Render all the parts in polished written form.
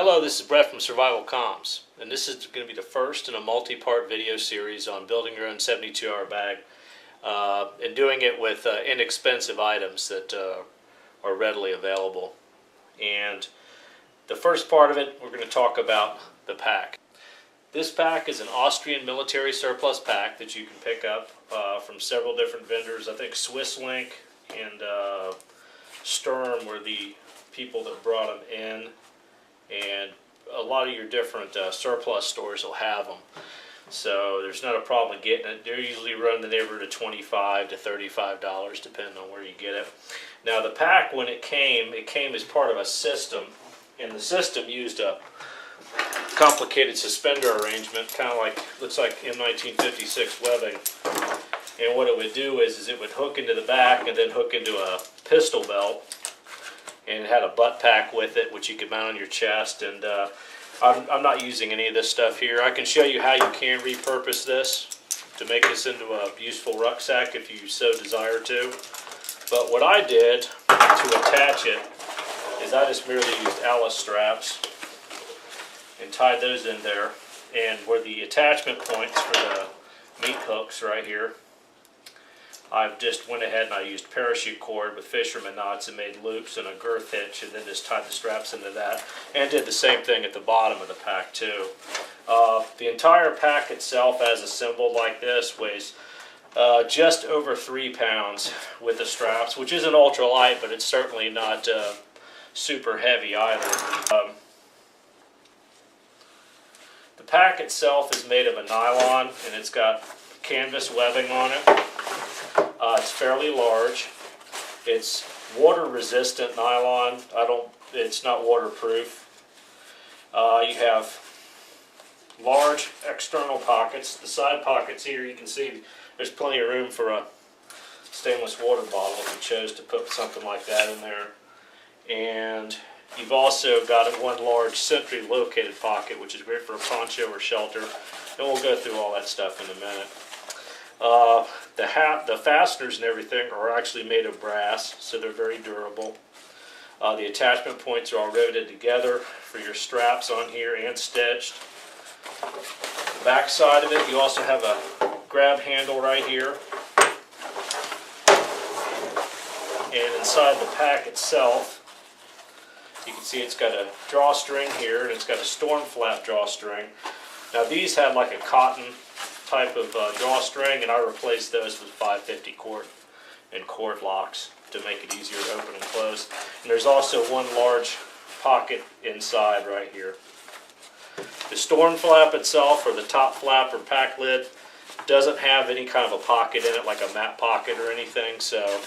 Hello, this is Brett from Survival Comms, and this is going to be the first in a multi-part video series on building your own 72-hour bag, and doing it with inexpensive items that are readily available. And the first part of it, we're going to talk about the pack. This pack is an Austrian military surplus pack that you can pick up from several different vendors. I think Swiss Link and Sturm were the people that brought them in, and a lot of your different surplus stores will have them. So there's not a problem getting it. They're usually running the neighborhood of $25 to $35 depending on where you get it. Now the pack, when it came as part of a system, and the system used a complicated suspender arrangement, kind of like, looks like M1956 webbing. And what it would do is it would hook into the back and then hook into a pistol belt, and it had a butt pack with it which you could mount on your chest. And I'm not using any of this stuff here. I can show you how you can repurpose this to make this into a useful rucksack if you so desire to. But what I did to attach it is I just merely used Alice straps and tied those in there, and where the attachment points for the meat hooks right here, I've just went ahead and I used parachute cord with fisherman knots and made loops and a girth hitch, and then just tied the straps into that, and did the same thing at the bottom of the pack too. The entire pack itself, as assembled like this, weighs just over 3 pounds with the straps, which isn't ultra light, but it's certainly not super heavy either. The pack itself is made of a nylon, and it's got canvas webbing on it. It's fairly large. It's water resistant nylon. It's not waterproof. You have large external pockets. The side pockets here, you can see there's plenty of room for a stainless water bottle if you chose to put something like that in there. And you've also got one large centrally located pocket, which is great for a poncho or shelter. And we'll go through all that stuff in a minute. The fasteners and everything are actually made of brass, so they're very durable. The attachment points are all riveted together for your straps on here and stitched. The back side of it, you also have a grab handle right here. And inside the pack itself, you can see it's got a drawstring here, and it's got a storm flap drawstring. Now these had like a cotton type of drawstring, and I replaced those with 550 cord and cord locks to make it easier to open and close. And there's also one large pocket inside right here. The storm flap itself, or the top flap or pack lid, doesn't have any kind of a pocket in it, like a mat pocket or anything, so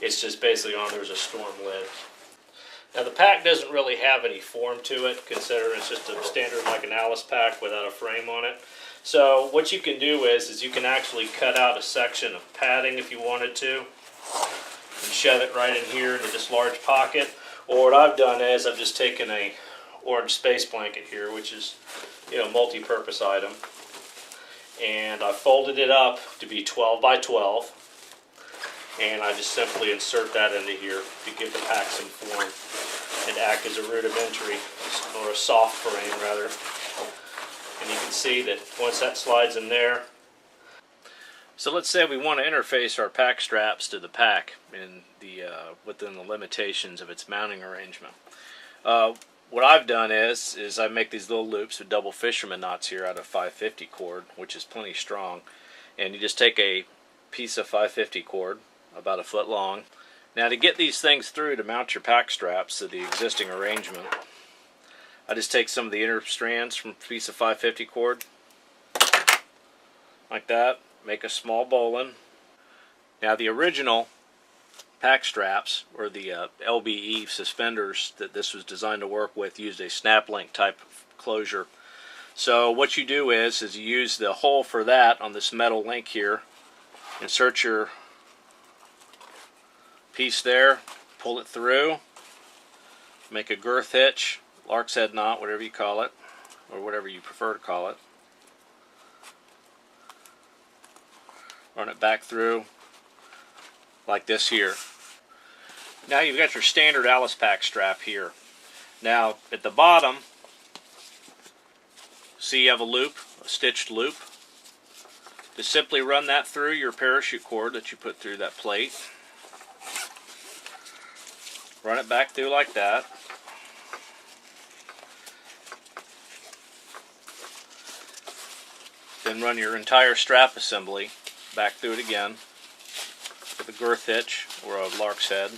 it's just basically on there's a storm lid. Now the pack doesn't really have any form to it, considering it's just a standard like an Alice pack without a frame on it. So what you can do is you can actually cut out a section of padding if you wanted to, and shove it right in here into this large pocket. Or what I've done is I've just taken a orange space blanket here, which is, multi-purpose item, and I folded it up to be 12 by 12, and I just simply insert that into here to give the pack some form and act as a rudimentary, or a soft frame rather. And you can see that once that slides in there. So let's say we want to interface our pack straps to the pack in within the limitations of its mounting arrangement. What I've done is I make these little loops with double fisherman knots here out of 550 cord, which is plenty strong. And you just take a piece of 550 cord, about 1 foot long. Now to get these things through to mount your pack straps to the existing arrangement, I just take some of the inner strands from a piece of 550 cord, like that, make a small bowline. Now the original pack straps, or the LBE suspenders that this was designed to work with, used a snap link type of closure. So what you do is you use the hole for that on this metal link here, insert your piece there, pull it through, make a girth hitch, lark's head knot, whatever you call it, or whatever you prefer to call it. Run it back through like this here. Now you've got your standard Alice pack strap here. Now at the bottom, see you have a loop, a stitched loop. Just simply run that through your parachute cord that you put through that plate. Run it back through like that. Then run your entire strap assembly back through it again with a girth hitch or a lark's head.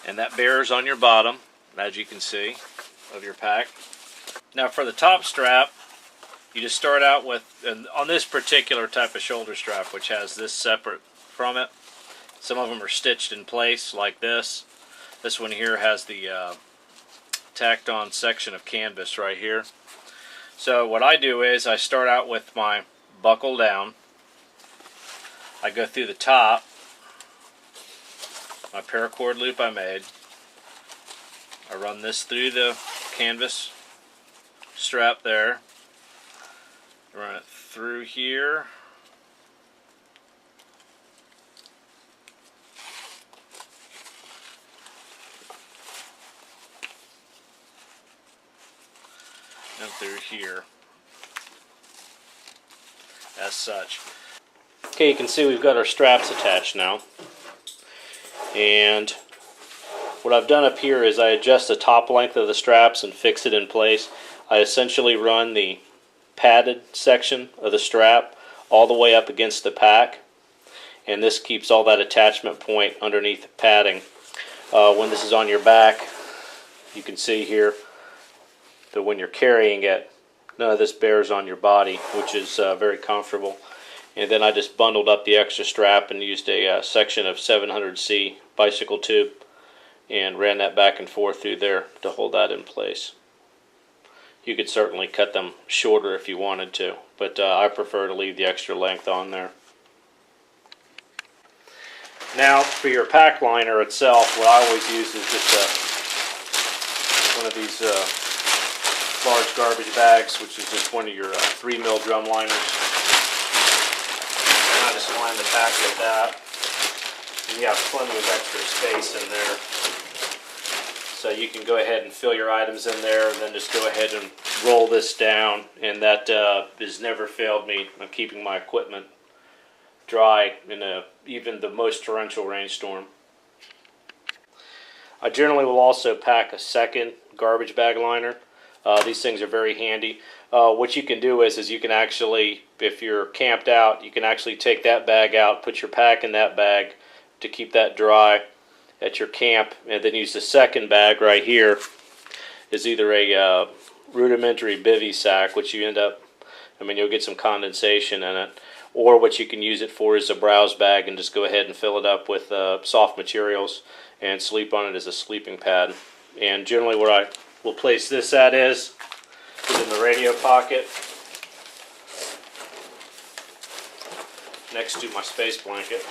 And that bears on your bottom, as you can see, of your pack. Now for the top strap, you just start out with, and on this particular type of shoulder strap, which has this separate from it, some of them are stitched in place like this. This one here has the tacked on section of canvas right here. So what I do is I start out with my buckle down. I go through the top, my paracord loop I made. I run this through the canvas strap there. Run it through here. And through here. As such. Okay, you can see we've got our straps attached now. And what I've done up here is I adjust the top length of the straps and fix it in place. I essentially run the padded section of the strap all the way up against the pack, and this keeps all that attachment point underneath the padding. When this is on your back, you can see here that when you're carrying it, none of this bears on your body, which is very comfortable. And then I just bundled up the extra strap and used a section of 700C bicycle tube and ran that back and forth through there to hold that in place. You could certainly cut them shorter if you wanted to, but I prefer to leave the extra length on there. Now for your pack liner itself, what I always use is just one of these large garbage bags, which is just one of your 3mm drum liners. And I just line the pack with that. And you have plenty of extra space in there. So you can go ahead and fill your items in there, and then just go ahead and roll this down. And that has never failed me on keeping my equipment dry in even the most torrential rainstorm. I generally will also pack a second garbage bag liner. These things are very handy. What you can do is you can actually, if you're camped out, you can actually take that bag out, put your pack in that bag to keep that dry at your camp, and then use the second bag right here is either a rudimentary bivy sack, which you end up, you'll get some condensation in it, or what you can use it for is a browse bag and just go ahead and fill it up with soft materials and sleep on it as a sleeping pad. And generally where I will place this at is in the radio pocket next to my space blanket.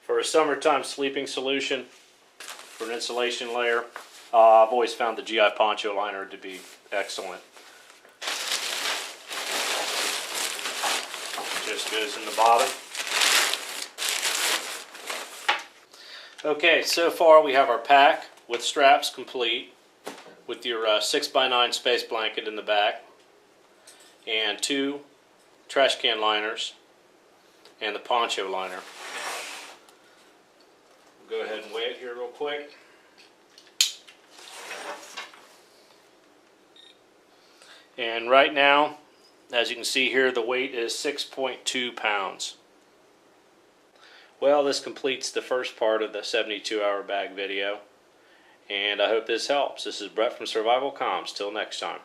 For a summertime sleeping solution, for an insulation layer, I've always found the GI poncho liner to be excellent. Just goes in the bottom. Okay, so far we have our pack with straps complete, with your 6x9 space blanket in the back, and 2 trash can liners, and the poncho liner. Go ahead and weigh it here real quick. And right now, as you can see here, the weight is 6.2 pounds. Well, this completes the first part of the 72-hour bag video, and I hope this helps. This is Brett from Survival Comms. Till next time.